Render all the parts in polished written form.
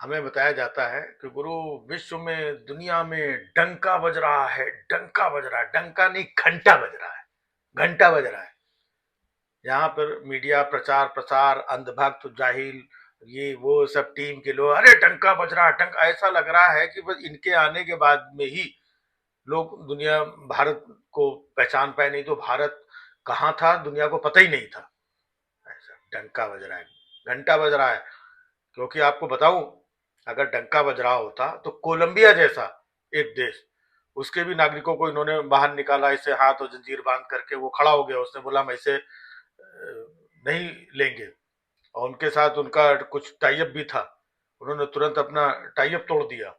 हमें बताया जाता है कि गुरु विश्व में दुनिया में डंका बज रहा है, डंका बज रहा है, डंका नहीं घंटा बज रहा है, घंटा बज रहा है। यहाँ पर मीडिया प्रचार प्रसार अंधभक्त जाहिल ये वो सब टीम के लोग अरे डंका बज रहा है, डंका ऐसा लग रहा है कि बस इनके आने के बाद में ही लोग दुनिया भारत को पहचान पाए, नहीं तो भारत कहाँ था दुनिया को पता ही नहीं था। ऐसा डंका बज रहा है, घंटा बज रहा है। क्योंकि आपको बताऊं, अगर डंका बज रहा होता तो कोलंबिया जैसा एक देश, उसके भी नागरिकों को इन्होंने बाहर निकाला, इसे हाथ और जंजीर बांध करके वो खड़ा हो गया, उसने बोला हम इसे नहीं लेंगे। और उनके साथ उनका कुछ टाइप भी था, उन्होंने तुरंत अपना टाइप तोड़ दिया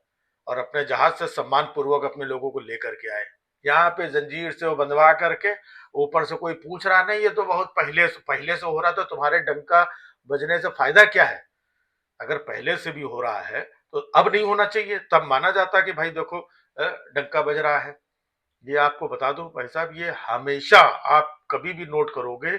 और अपने जहाज से सम्मान पूर्वक अपने लोगों को लेकर के आए। यहाँ पे जंजीर से वो बंधवा करके, ऊपर से कोई पूछ रहा नहीं, ये तो बहुत पहले से हो रहा था, तुम्हारे डंका बजने से फायदा क्या है। अगर पहले से भी हो रहा है तो अब नहीं होना चाहिए, तब माना जाता कि भाई देखो डंका बज रहा है। ये आपको बता दूं भाई साहब, ये हमेशा आप कभी भी नोट करोगे,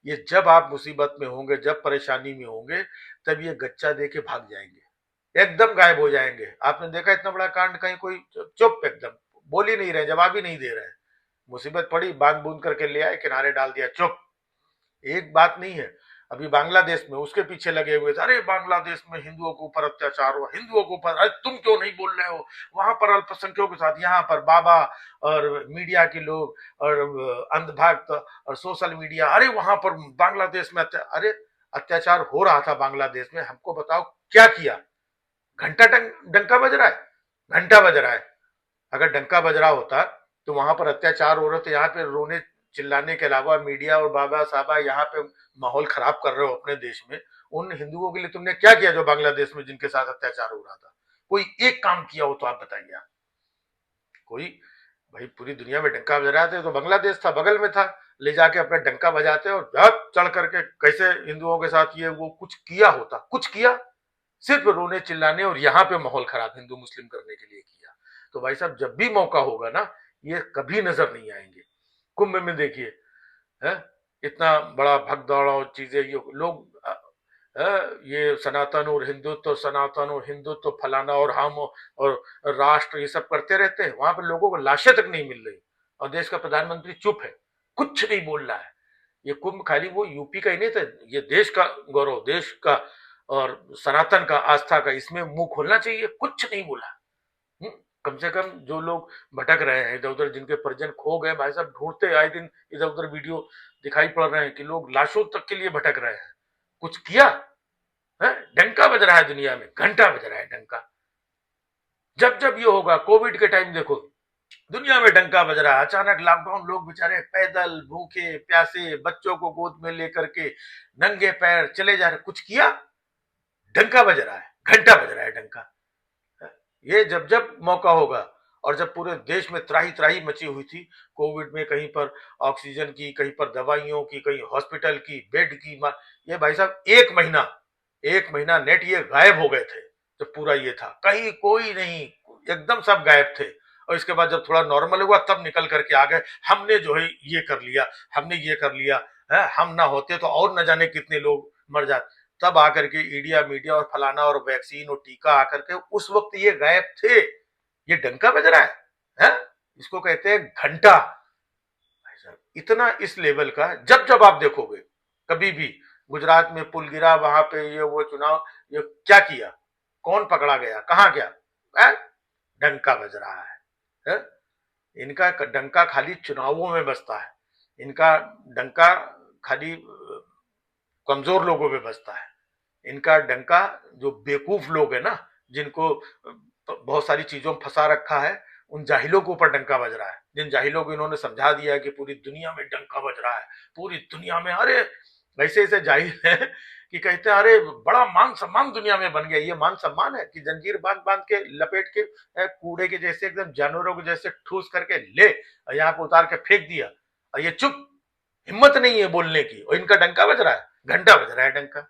ये जब आप मुसीबत में होंगे, जब परेशानी में होंगे, तब ये गच्चा दे के भाग जाएंगे, एकदम गायब हो जाएंगे। आपने देखा इतना बड़ा कांड, कहीं कोई चुप, एकदम बोल ही नहीं रहे, जवाब ही नहीं दे रहे। मुसीबत पड़ी, बांध बूंद करके ले आए, किनारे डाल दिया, चुप। एक बात नहीं है। अभी बांग्लादेश में उसके पीछे लगे हुए थे, अरे बांग्लादेश में हिंदुओं के ऊपर अत्याचार हुआ, हिंदुओं के ऊपर, अरे तुम क्यों नहीं बोल रहे हो, वहां पर अल्पसंख्यकों के साथ, यहाँ पर बाबा और मीडिया के लोग और अंधभक्त और सोशल मीडिया, अरे वहां पर बांग्लादेश में अरे अत्याचार हो रहा था बांग्लादेश में, हमको बताओ क्या किया। घंटा डंका बज रहा है, घंटा बज रहा है। अगर डंका बज रहा होता तो वहां पर अत्याचार हो रहे थे, यहाँ पे रोने चिल्लाने के अलावा मीडिया और बाबा साहबा यहाँ पे माहौल खराब कर रहे हो अपने देश में। उन हिंदुओं के लिए तुमने क्या किया जो बांग्लादेश में जिनके साथ अत्याचार हो रहा था? कोई एक काम किया हो तो आप बताइए। कोई, भाई पूरी दुनिया में डंका बजा रहे थे तो बांग्लादेश था बगल में था, ले जाके अपना डंका बजाते और जब चढ़ करके कैसे हिंदुओं के साथ ये वो कुछ किया होता, कुछ किया, सिर्फ रोने चिल्लाने और यहाँ पे माहौल खराब हिंदू मुस्लिम करने के लिए किया। तो भाई साहब जब भी मौका होगा ना, ये कभी नजर नहीं आएंगे। कुंभ में देखिए, है इतना बड़ा भगदड़ और चीजें, ये लोग ये सनातन और हिंदुत्व, सनातन और हिंदुत्व फलाना और हम और राष्ट्र, ये सब करते रहते हैं, वहां पर लोगों को लाशें तक नहीं मिल रही और देश का प्रधानमंत्री चुप है, कुछ नहीं बोल रहा है। ये कुंभ खाली वो यूपी का ही नहीं था, ये देश का गौरव, देश का और सनातन का, आस्था का, इसमें मुंह खोलना चाहिए, कुछ नहीं बोला। हम्म, कम से कम जो लोग भटक रहे हैं इधर उधर, जिनके परिजन खो गए, भाई साहब ढूंढते आए दिन इधर उधर वीडियो दिखाई पड़ रहे हैं कि लोग लाशों तक के लिए भटक रहे हैं। कुछ किया है? डंका बज रहा है दुनिया में, घंटा बज रहा है डंका। जब जब ये होगा, कोविड के टाइम देखो, दुनिया में डंका बज रहा है, अचानक लॉकडाउन, लोग बेचारे पैदल भूखे प्यासे बच्चों को गोद में लेकर के नंगे पैर चले जा रहे, कुछ किया? डंका बज रहा है, घंटा बज रहा है डंका। ये जब जब मौका होगा, और जब पूरे देश में त्राही त्राही मची हुई थी कोविड में, कहीं पर ऑक्सीजन की, कहीं पर दवाइयों की, कहीं हॉस्पिटल की बेड की, ये भाई साहब एक महीना नेट ये गायब हो गए थे। जब पूरा ये था, कहीं कोई नहीं, एकदम सब गायब थे। और इसके बाद जब थोड़ा नॉर्मल हुआ तब निकल करके आ गए, हमने जो है ये कर लिया, हमने ये कर लिया है, हम ना होते तो और न जाने कितने लोग मर जाते। तब आकर के इंडिया मीडिया और फलाना और वैक्सीन और टीका आकर के, उस वक्त ये गायब थे। ये डंका बज रहा है? इसको कहते हैं घंटा। भाई साहब इतना इस लेवल का, जब जब आप देखोगे, कभी भी गुजरात में पुल गिरा, वहां पे ये वो चुनाव, ये क्या किया, कौन पकड़ा गया, कहाँ गया, है? डंका बज रहा है? इनका डंका खाली चुनावों में बजता है, इनका डंका खाली कमजोर लोगों पे बजता है। इनका डंका जो बेवकूफ लोग है ना, जिनको बहुत सारी चीजों में फंसा रखा है, उन जाहिलों के ऊपर डंका बज रहा है। जिन जाहिलों को इन्होंने समझा दिया है कि पूरी दुनिया में डंका बज रहा है, पूरी दुनिया में, अरे ऐसे ऐसे जाहिल है कि कहते हैं अरे बड़ा मान सम्मान दुनिया में बन गया। ये मान सम्मान है कि जंजीर बांध बांध के लपेट के कूड़े के जैसे, एकदम जानवरों के जैसे ठूस करके ले और यहाँ पे उतार के फेंक दिया, और ये चुप, हिम्मत नहीं है बोलने की, और इनका डंका बज रहा है, घंटा बज रहा है डंका।